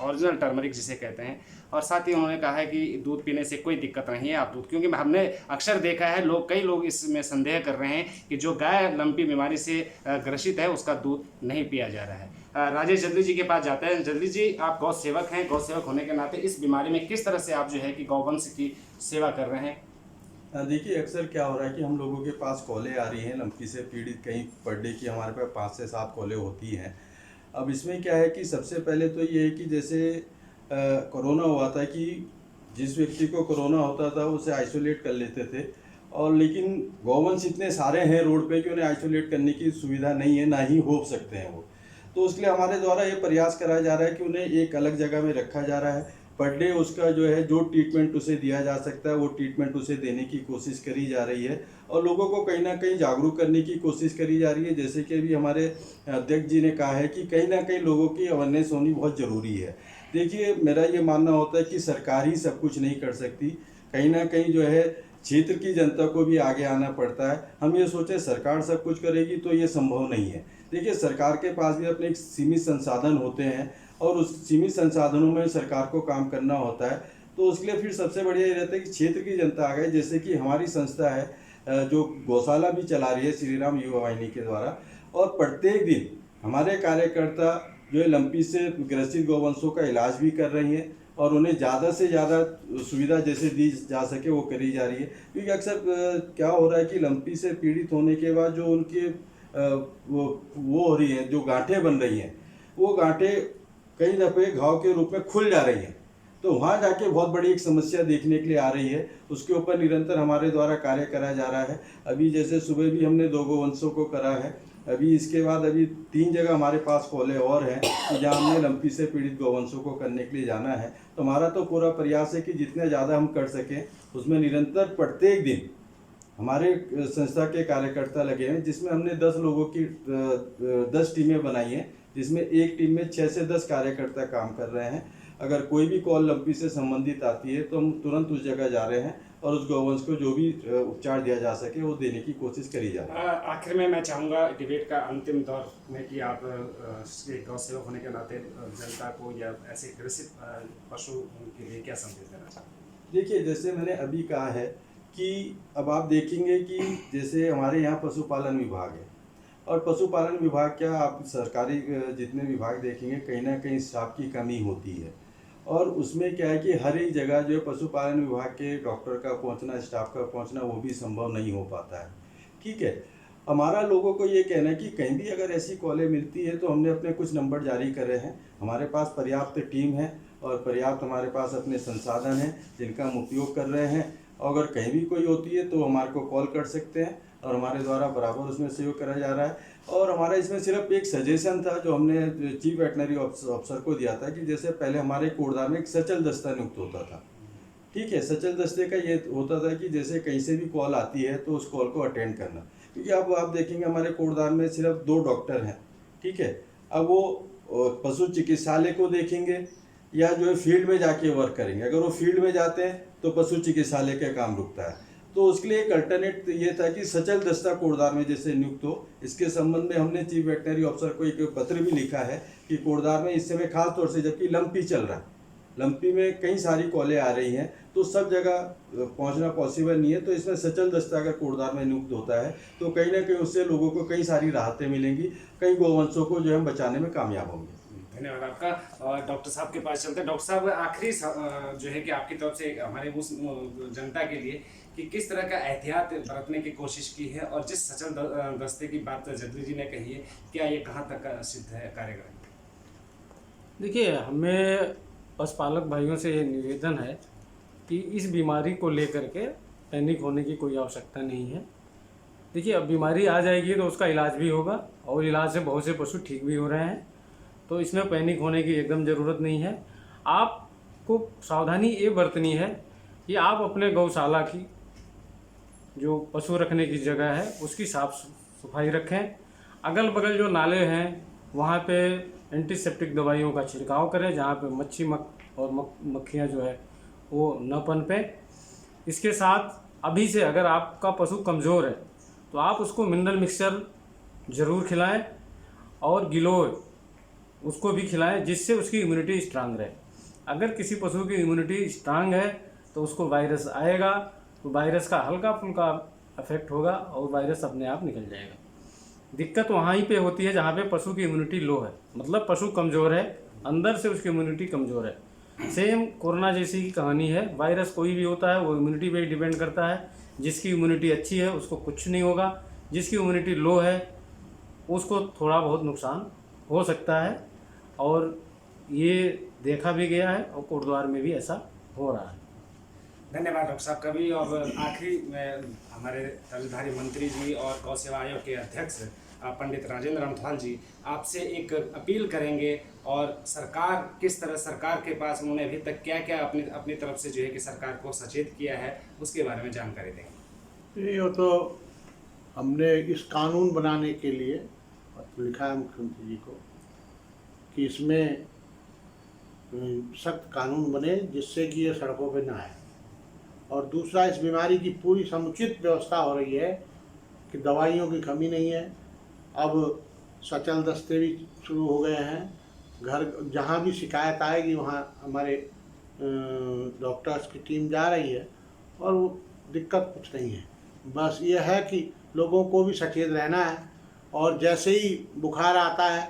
ओरिजिनल टर्मरिक जिसे कहते हैं। और साथ ही उन्होंने कहा है कि दूध पीने से कोई दिक्कत नहीं है आप दूध, क्योंकि हमने अक्सर देखा है कई लोग इसमें संदेह कर रहे हैं कि जो गाय लंपी बीमारी से ग्रसित है उसका दूध नहीं पिया जा रहा है। राजेश जल्दी जी के पास जाते हैं। जल्दी जी, आप गौ सेवक हैं, गौ सेवक होने के नाते इस बीमारी में किस तरह से आप जो है कि गौवंश की सेवा कर रहे हैं? देखिए, अक्सर क्या हो रहा है कि हम लोगों के पास कॉलें आ रही हैं लंपी से पीड़ित। कहीं पर डे की हमारे पास 5 से 7 कॉलें होती हैं। अब इसमें क्या है कि सबसे पहले तो ये है कि जैसे कोरोना हुआ था कि जिस व्यक्ति को कोरोना होता था उसे आइसोलेट कर लेते थे, और लेकिन गौवंश इतने सारे हैं रोड पे कि उन्हें आइसोलेट करने की सुविधा नहीं है, ना ही हो सकते हैं वो। तो उसके लिए हमारे द्वारा ये प्रयास कराया जा रहा है कि उन्हें एक अलग जगह में रखा जा रहा है। पर डे उसका जो है जो ट्रीटमेंट उसे दिया जा सकता है वो ट्रीटमेंट उसे देने की कोशिश करी जा रही है, और लोगों को कहीं ना कहीं जागरूक करने की कोशिश करी जा रही है। जैसे कि अभी हमारे अध्यक्ष जी ने कहा है कि कहीं ना कहीं लोगों की अवेयरनेस होनी बहुत ज़रूरी है। देखिए, मेरा ये मानना होता है कि सरकार ही सब कुछ नहीं कर सकती, कहीं ना कहीं जो है क्षेत्र की जनता को भी आगे आना पड़ता है। हम ये सोचें सरकार सब कुछ करेगी तो ये संभव नहीं है। देखिए, सरकार के पास भी अपने एक सीमित संसाधन होते हैं और उस सीमित संसाधनों में सरकार को काम करना होता है। तो उसके लिए फिर सबसे बढ़िया ये रहता है कि क्षेत्र की जनता आ गए। जैसे कि हमारी संस्था है जो गौशाला भी चला रही है श्री राम युवा वाहिनी के द्वारा, और प्रत्येक दिन हमारे कार्यकर्ता जो है लंपी से ग्रसित गौवंशों का इलाज भी कर रही हैं और उन्हें ज़्यादा से ज़्यादा सुविधा जैसे दी जा सके वो करी जा रही है। क्योंकि अक्सर क्या हो रहा है कि लंपी से पीड़ित होने के बाद जो उनके वो हो रही हैं, जो गांठें बन रही हैं, वो गांठें कई दफ़े घाव के रूप में खुल जा रही हैं। तो वहाँ जाके बहुत बड़ी एक समस्या देखने के लिए आ रही है। उसके ऊपर निरंतर हमारे द्वारा कार्य करा जा रहा है। अभी जैसे सुबह भी हमने 2 गौवंशों को करा है। अभी इसके बाद अभी 3 जगह हमारे पास कॉलें और हैं जहाँ हमने लंपी से पीड़ित गौवंशों को करने के लिए जाना है। तो हमारा तो पूरा प्रयास है कि जितने ज़्यादा हम कर सकें उसमें निरंतर प्रत्येक दिन हमारे संस्था के कार्यकर्ता लगे हैं, जिसमें हमने 10 लोगों की 10 टीमें बनाई हैं, जिसमें एक टीम में 6 से 10 कार्यकर्ता काम कर रहे हैं। अगर कोई भी कॉल लंपी से संबंधित आती है तो हम तुरंत उस जगह जा रहे हैं और उस गौवंश को जो भी उपचार दिया जा सके वो देने की कोशिश करी जा रही है। आखिर में मैं चाहूँगा डिबेट का अंतिम दौर में कि आप गौ सेवक होने के नाते जनता को या ऐसे ग्रसित पशु के लिए क्या संदेश देना चाहते हैं? देखिए, जैसे मैंने अभी कहा है कि अब आप देखेंगे कि जैसे हमारे यहाँ पशुपालन विभाग है, और पशुपालन विभाग क्या, आप सरकारी जितने विभाग देखेंगे कहीं ना कहीं स्टाफ की कमी होती है, और उसमें क्या है कि हर एक जगह जो है पशुपालन विभाग के डॉक्टर का पहुंचना, स्टाफ का पहुंचना वो भी संभव नहीं हो पाता है। ठीक है, हमारा लोगों को ये कहना है कि कहीं भी अगर ऐसी कॉलें मिलती है तो हमने अपने कुछ नंबर जारी करे हैं, हमारे पास पर्याप्त टीम है और पर्याप्त हमारे पास अपने संसाधन हैं जिनका हम उपयोग कर रहे हैं। अगर कहीं भी कोई होती है तो हमारे को कॉल कर सकते हैं और हमारे द्वारा बराबर उसमें सहयोग करा जा रहा है। और हमारा इसमें सिर्फ एक सजेशन था जो हमने चीफ वेटनरी ऑफिसर को दिया था कि जैसे पहले हमारे कोटद्वार में एक सचल दस्ता नियुक्त होता था। ठीक है, सचल दस्ते का ये होता था कि जैसे कहीं से भी कॉल आती है तो उस कॉल को अटेंड करना, क्योंकि अब आप देखेंगे हमारे कोटद्वार में सिर्फ 2 डॉक्टर हैं। ठीक है, अब वो पशु चिकित्सालय को देखेंगे या जो है फील्ड में जाके वर्क करेंगे। अगर वो फील्ड में जाते हैं तो पशु चिकित्सालय का काम रुकता है, तो उसके लिए एक अल्टरनेट ये था कि सचल दस्ता कोटद्वार में जैसे नियुक्त हो। इसके संबंध में हमने चीफ वेटनरी ऑफिसर को एक पत्र भी लिखा है कि कोटद्वार में इस समय खास तौर से जबकि लंपी चल रहा है, लंपी में कई सारी कॉलें आ रही हैं तो सब जगह पहुंचना पॉसिबल नहीं है, तो इसमें सचल दस्ता अगर कोटद्वार में नियुक्त होता है तो कहीं ना कहीं उससे लोगों को कई सारी राहतें मिलेंगी, कई गौवंशों को जो है हम बचाने में कामयाब होंगे। धन्यवाद आपका। और डॉक्टर साहब के पास चलते हैं। डॉक्टर साहब, आखिरी जो है कि आपकी तरफ से हमारे उस जनता के लिए कि किस तरह का एहतियात बरतने की कोशिश की है, और जिस सचल दस्ते की बात जदरी जी ने कही है, क्या ये कहाँ तक सिद्ध है कार्यक्रम? देखिए, हमें पशुपालक भाइयों से ये निवेदन है कि इस बीमारी को लेकर के पैनिक होने की कोई आवश्यकता नहीं है। देखिए, अब बीमारी आ जाएगी तो उसका इलाज भी होगा और इलाज से बहुत से पशु ठीक भी हो रहे हैं, तो इसमें पैनिक होने की एकदम ज़रूरत नहीं है। आपको सावधानी ये बरतनी है कि आप अपने गौशाला की जो पशु रखने की जगह है उसकी साफ सफाई रखें। अगल बगल जो नाले हैं वहाँ पे एंटीसेप्टिक दवाइयों का छिड़काव करें, जहाँ पे मच्छी और मक्खियाँ जो है वो न पनपें। इसके साथ अभी से अगर आपका पशु कमज़ोर है तो आप उसको मिनरल मिक्सचर ज़रूर खिलाएं और गिलोय उसको भी खिलाएं, जिससे उसकी इम्यूनिटी स्ट्रांग रहे। अगर किसी पशु की इम्यूनिटी स्ट्रांग है तो उसको वायरस आएगा तो वायरस का हल्का फुल्का इफेक्ट होगा और वायरस अपने आप निकल जाएगा। दिक्कत वहाँ ही पे होती है जहाँ पे पशु की इम्यूनिटी लो है, मतलब पशु कमज़ोर है, अंदर से उसकी इम्यूनिटी कमज़ोर है। सेम कोरोना जैसी की कहानी है। वायरस कोई भी होता है वो इम्यूनिटी पे डिपेंड करता है। जिसकी इम्यूनिटी अच्छी है उसको कुछ नहीं होगा, जिसकी इम्यूनिटी लो है उसको थोड़ा बहुत नुकसान हो सकता है, और ये देखा भी गया है और कोटद्वार में भी ऐसा हो रहा है। धन्यवाद डॉक्टर साहब का भी। और आखिरी में हमारे तर्जधारी मंत्री जी और गौ सेवा आयोग के अध्यक्ष पंडित राजेंद्र रामथवाल जी आपसे एक अपील करेंगे, और सरकार किस तरह, सरकार के पास उन्होंने अभी तक क्या क्या अपनी तरफ से जो है कि सरकार को सचेत किया है उसके बारे में जानकारी देंगे। ये तो हमने इस कानून बनाने के लिए लिखा है मुख्यमंत्री जी को कि इसमें सख्त कानून बने जिससे कि ये सड़कों पे ना आए, और दूसरा इस बीमारी की पूरी समुचित व्यवस्था हो रही है कि दवाइयों की कमी नहीं है। अब सचल दस्ते भी शुरू हो गए हैं, घर जहाँ भी शिकायत आएगी वहाँ हमारे डॉक्टर्स की टीम जा रही है, और वो दिक्कत कुछ नहीं है। बस ये है कि लोगों को भी सचेत रहना है, और जैसे ही बुखार आता है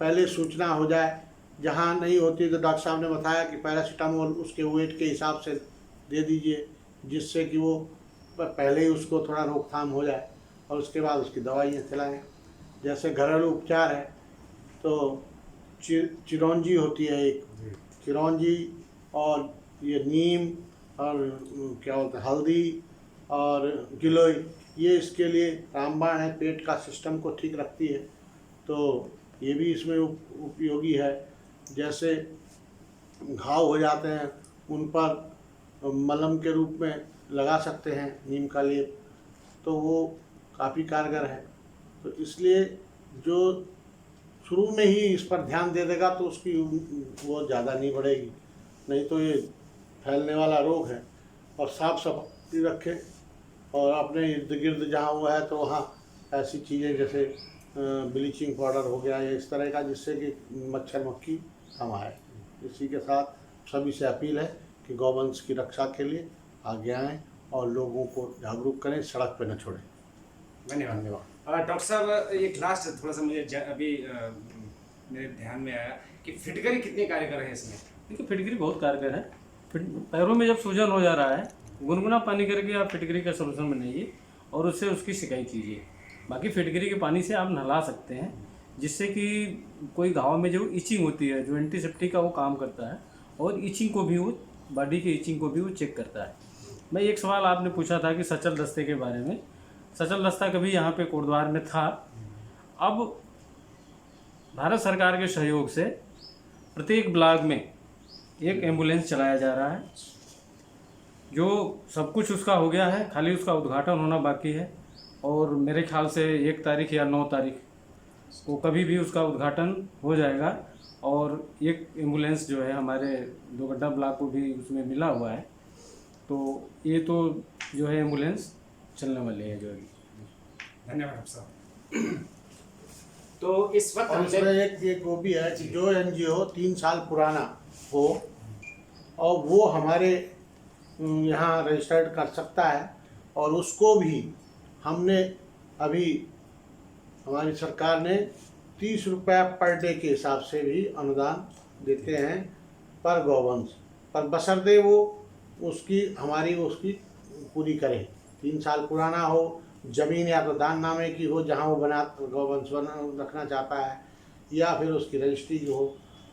पहले सूचना हो जाए। जहाँ नहीं होती तो डॉक्टर साहब ने बताया कि पैरासीटामोल उसके वेट के हिसाब से दे दीजिए, जिससे कि वो पहले ही उसको थोड़ा रोकथाम हो जाए, और उसके बाद उसकी दवाइयाँ खिलाएँ। जैसे घरेलू उपचार है तो चिरौंजी होती है एक, चिरौंजी और ये नीम और क्या बोलते हैं हल्दी और गिलोय, ये इसके लिए रामबाण है, पेट का सिस्टम को ठीक रखती है, तो ये भी इसमें उपयोगी है। जैसे घाव हो जाते हैं उन पर मलहम के रूप में लगा सकते हैं नीम का लेप, तो वो काफ़ी कारगर है। तो इसलिए जो शुरू में ही इस पर ध्यान दे देगा तो उसकी वो ज़्यादा नहीं बढ़ेगी, नहीं तो ये फैलने वाला रोग है। और साफ सफाई रखें, और अपने इर्द गिर्द जहाँ हुआ है तो वहाँ ऐसी चीज़ें जैसे ब्लीचिंग पाउडर हो गया या इस तरह का, जिससे कि मच्छर मक्खी कम आए। इसी के साथ सभी से अपील है कि गौवंश की रक्षा के लिए आगे आएँ और लोगों को जागरूक करें, सड़क पर न छोड़ें। धन्यवाद। डॉक्टर साहब एक लास्ट थोड़ा सा मुझे अभी मेरे ध्यान में आया कि फिटकरी कितनी कारगर है इसमें? देखिए फिटकरी बहुत कारगर है। पैरों में जब सूजन हो जा रहा है, गुनगुना पानी करके आप फिटकरी का सोल्यूशन बनाइए और उससे उसकी सिकाई कीजिए। बाकी फिटकरी के पानी से आप नहला सकते हैं, जिससे कि कोई घाव में जो इचिंग होती है, जो एंटीसेप्टिक का वो काम करता है और इचिंग को भी वो, बॉडी के इचिंग को भी वो चेक करता है। मैं एक सवाल आपने पूछा था कि सचल दस्ते के बारे में। सचल दस्ता कभी यहाँ पे कोटद्वार में था। अब भारत सरकार के सहयोग से प्रत्येक ब्लॉक में एक एम्बुलेंस चलाया जा रहा है, जो सब कुछ उसका हो गया है, खाली उसका उद्घाटन होना बाकी है। और मेरे ख्याल से 1 तारीख या 9 तारीख को कभी भी उसका उद्घाटन हो जाएगा। और एक एम्बुलेंस जो है हमारे दोगड्डा ब्लॉक को भी उसमें मिला हुआ है। तो ये तो जो है एम्बुलेंस चलने वाली है जो है। धन्यवाद डॉक्टर साहब। तो इस वक्त और हमने इसमें एक वो भी है कि जो एनजीओ 3 साल पुराना हो और वो हमारे यहाँ रजिस्टर्ड कर सकता है, और उसको भी हमने अभी हमारी सरकार ने 30 रुपये पर डे के हिसाब से भी अनुदान देते हैं पर गौवंश, पर बशर्ते वो उसकी पूरी करे। 3 साल पुराना हो, ज़मीन या तो दान नामे की हो जहाँ वो गौवंश रखना चाहता है, या फिर उसकी रजिस्ट्री जो हो।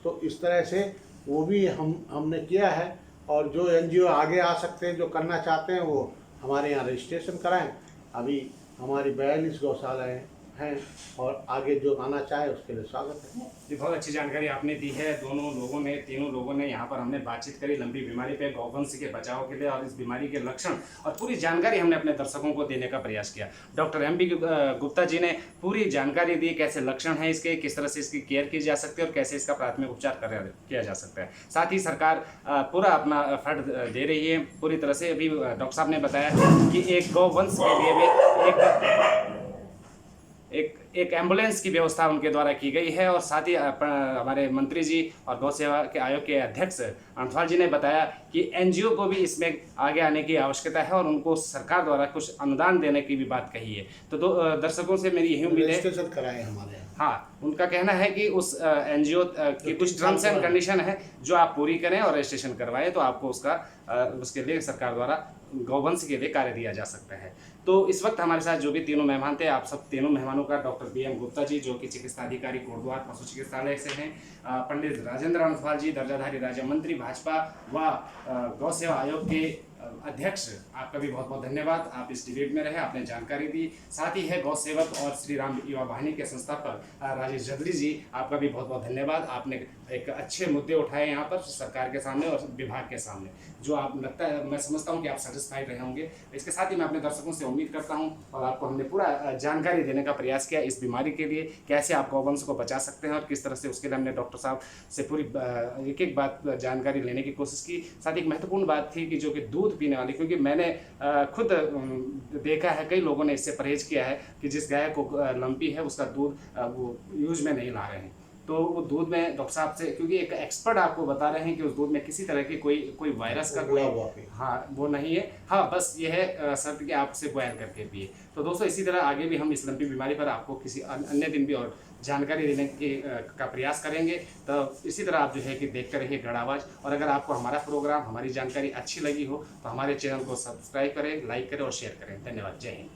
तो इस तरह से वो भी हमने किया है। और जो एनजीओ आगे आ सकते हैं, जो करना चाहते हैं, वो हमारे यहाँ रजिस्ट्रेशन कराएं। अभी हमारी 42 गौशालाएँ हैं और आगे जो आना चाहे उसके लिए स्वागत है। ये बहुत अच्छी जानकारी आपने दी है। तीनों लोगों ने यहाँ पर हमने बातचीत करी लंबी बीमारी पे, गौवंश के बचाव के लिए और इस बीमारी के लक्षण और पूरी जानकारी हमने अपने दर्शकों को देने का प्रयास किया। Doctor MB. गुप्ता जी ने पूरी जानकारी दी, कैसे लक्षण हैं इसके, किस तरह से इसकी केयर की जा सकती है और कैसे इसका प्राथमिक उपचार किया जा सकता है। साथ ही सरकार पूरा अपना फंड दे रही है पूरी तरह से। अभी डॉक्टर साहब ने बताया कि एक गौवंश के लिए भी एक एम्बुलेंस की व्यवस्था उनके द्वारा की गई है। और साथ ही हमारे मंत्री जी और गौ सेवा के आयोग के अध्यक्ष अनथवाल जी ने बताया कि एनजीओ को भी इसमें आगे आने की आवश्यकता है और उनको सरकार द्वारा कुछ अनुदान देने की भी बात कही है। तो दर्शकों से मेरी यही उम्मीद है, रजिस्ट्रेशन कराएं हमारे यहाँ। हाँ, उनका कहना है कि उस एनजीओ की कुछ टर्म्स एंड कंडीशन है जो आप पूरी करें और रजिस्ट्रेशन करवाएं, तो आपको उसके लिए सरकार द्वारा गौवंश के लिए कार्य दिया जा सकता है। तो इस वक्त हमारे साथ जो भी तीनों मेहमान थे, आप सब तीनों मेहमानों का डॉक्टर बी.एम. गुप्ता जी जो कि चिकित्सा अधिकारी कोटद्वार पशु चिकित्सालय से हैं, पंडित राजेंद्र अनथवाल जी दर्जाधारी राज्य मंत्री भाजपा व गौ सेवा आयोग के अध्यक्ष, आपका भी बहुत बहुत धन्यवाद। आप इस डिबेट में रहे, आपने जानकारी दी। साथ ही है गौ सेवक और श्री राम युवा वाहिनी के संस्थापक राजेश जदली जी, आपका भी बहुत बहुत धन्यवाद। आपने एक अच्छे मुद्दे उठाए यहाँ पर सरकार के सामने और विभाग के सामने, जो आप लगता है, मैं समझता हूँ कि आप सेटिस्फाइड रहे होंगे। इसके साथ ही मैं अपने दर्शकों से उम्मीद करता हूँ और आपको हमने पूरा जानकारी देने का प्रयास किया इस बीमारी के लिए, कैसे आप गौवंश को बचा सकते हैं और किस तरह से। उसके लिए हमने डॉक्टर साहब से पूरी एक बात जानकारी लेने की कोशिश की। साथ ही एक महत्वपूर्ण बात थी कि जो कि दूध पीने वाली, क्योंकि मैंने खुद देखा है कई लोगों ने इससे परहेज किया है कि जिस गाय को लंपी है उसका दूध वो यूज में नहीं ला रहे हैं। तो वो दूध में डॉक्टर साहब से, क्योंकि एक एक्सपर्ट आपको बता रहे हैं कि उस दूध में किसी तरह की कोई वायरस का वो नहीं है। हाँ, बस ये है शर्त कि आप उसे बॉयल करके पिए। तो दोस्तों, इसी तरह आगे भी हम इस लंपी बीमारी पर आपको किसी अन्य दिन भी और जानकारी देने का प्रयास करेंगे। तो इसी तरह आप जो है कि देखते रहिए गढ़ आवाज़। और अगर आपको हमारा प्रोग्राम, हमारी जानकारी अच्छी लगी हो तो हमारे चैनल को सब्सक्राइब करें, लाइक करें और शेयर करें। धन्यवाद। जय हिंद।